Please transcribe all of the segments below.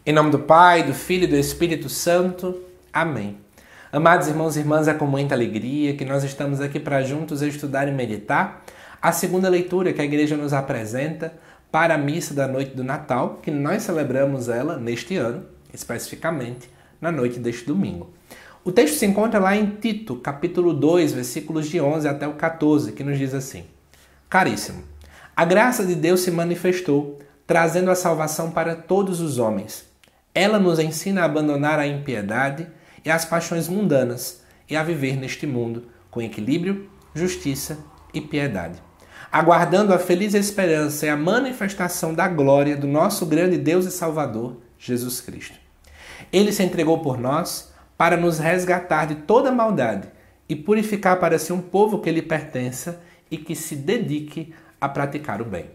Em nome do Pai, do Filho e do Espírito Santo. Amém. Amados irmãos e irmãs, é com muita alegria que nós estamos aqui para juntos estudar e meditar a segunda leitura que a igreja nos apresenta para a missa da noite do Natal, que nós celebramos ela neste ano, especificamente na noite deste domingo. O texto se encontra lá em Tito, capítulo 2, versículos de 11 até o 14, que nos diz assim: Caríssimo, a graça de Deus se manifestou, trazendo a salvação para todos os homens. Ela nos ensina a abandonar a impiedade e as paixões mundanas e a viver neste mundo com equilíbrio, justiça e piedade, aguardando a feliz esperança e a manifestação da glória do nosso grande Deus e Salvador, Jesus Cristo. Ele se entregou por nós para nos resgatar de toda maldade e purificar para si um povo que lhe pertença e que se dedique a praticar o bem.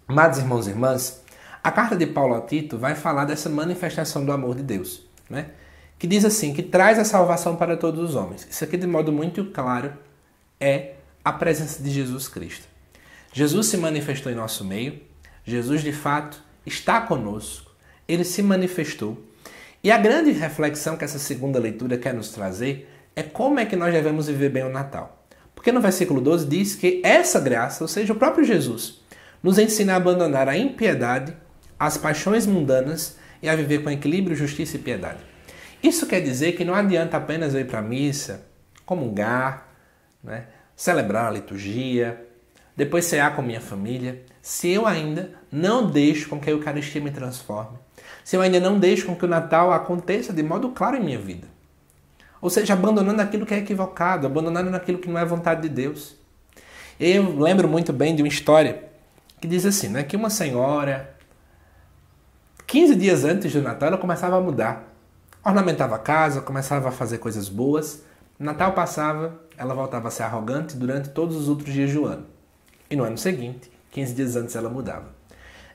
Amados irmãos e irmãs, a carta de Paulo a Tito vai falar dessa manifestação do amor de Deus, né? Que diz assim, que traz a salvação para todos os homens. Isso aqui, de modo muito claro, é a presença de Jesus Cristo. Jesus se manifestou em nosso meio, Jesus de fato está conosco, ele se manifestou. E a grande reflexão que essa segunda leitura quer nos trazer é como é que nós devemos viver bem o Natal. Porque no versículo 12 diz que essa graça, ou seja, o próprio Jesus, nos ensina a abandonar a impiedade, as paixões mundanas e a viver com equilíbrio, justiça e piedade. Isso quer dizer que não adianta apenas ir para a missa, comungar, né, celebrar a liturgia, depois cear com minha família, se eu ainda não deixo com que a Eucaristia me transforme, se eu ainda não deixo com que o Natal aconteça de modo claro em minha vida. Ou seja, abandonando aquilo que é equivocado, abandonando aquilo que não é vontade de Deus. Eu lembro muito bem de uma história que diz assim, né, que uma senhora, 15 dias antes do Natal, ela começava a mudar. Ornamentava a casa, começava a fazer coisas boas. Natal passava, ela voltava a ser arrogante durante todos os outros dias do ano. E no ano seguinte, 15 dias antes, ela mudava.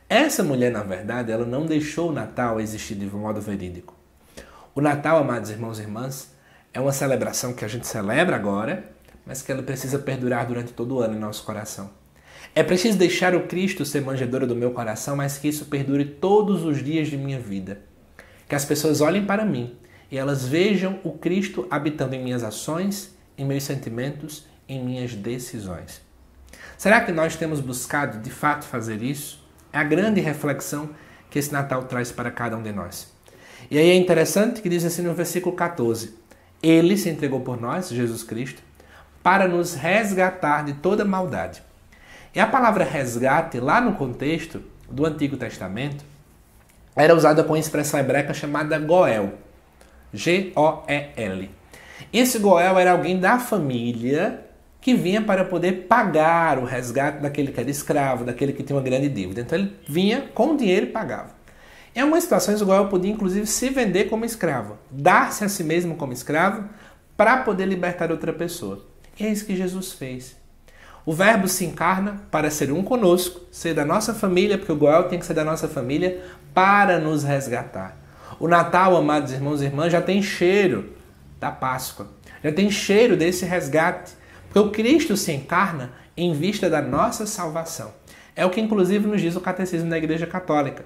Essa mulher, na verdade, ela não deixou o Natal existir de modo verídico. O Natal, amados irmãos e irmãs, é uma celebração que a gente celebra agora, mas que ela precisa perdurar durante todo o ano em nosso coração. É preciso deixar o Cristo ser manjedoura do meu coração, mas que isso perdure todos os dias de minha vida. Que as pessoas olhem para mim e elas vejam o Cristo habitando em minhas ações, em meus sentimentos, em minhas decisões. Será que nós temos buscado de fato fazer isso? É a grande reflexão que esse Natal traz para cada um de nós. E aí é interessante que diz assim no versículo 14: Ele se entregou por nós, Jesus Cristo, para nos resgatar de toda maldade. E a palavra resgate, lá no contexto do Antigo Testamento, era usada com a expressão hebraica chamada Goel. G-O-E-L. Esse Goel era alguém da família que vinha para poder pagar o resgate daquele que era escravo, daquele que tinha uma grande dívida. Então ele vinha com o dinheiro e pagava. Em algumas situações o Goel podia inclusive se vender como escravo, dar-se a si mesmo como escravo para poder libertar outra pessoa. E é isso que Jesus fez. O Verbo se encarna para ser um conosco, ser da nossa família, porque o Goel tem que ser da nossa família, para nos resgatar. O Natal, amados irmãos e irmãs, já tem cheiro da Páscoa, já tem cheiro desse resgate, porque o Cristo se encarna em vista da nossa salvação. É o que inclusive nos diz o Catecismo da Igreja Católica.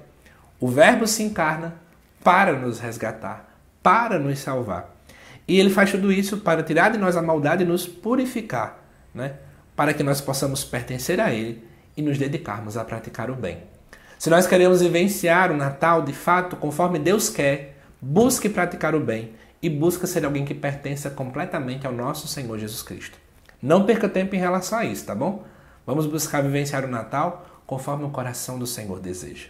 O Verbo se encarna para nos resgatar, para nos salvar. E ele faz tudo isso para tirar de nós a maldade e nos purificar, né? Para que nós possamos pertencer a Ele e nos dedicarmos a praticar o bem. Se nós queremos vivenciar o Natal de fato conforme Deus quer, busque praticar o bem e busque ser alguém que pertença completamente ao nosso Senhor Jesus Cristo. Não perca tempo em relação a isso, tá bom? Vamos buscar vivenciar o Natal conforme o coração do Senhor deseja.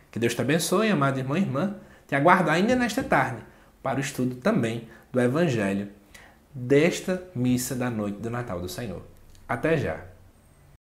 Que Deus te abençoe, amado irmão e irmã. Te aguardo ainda nesta tarde para o estudo também do Evangelho desta missa da noite do Natal do Senhor. Até já!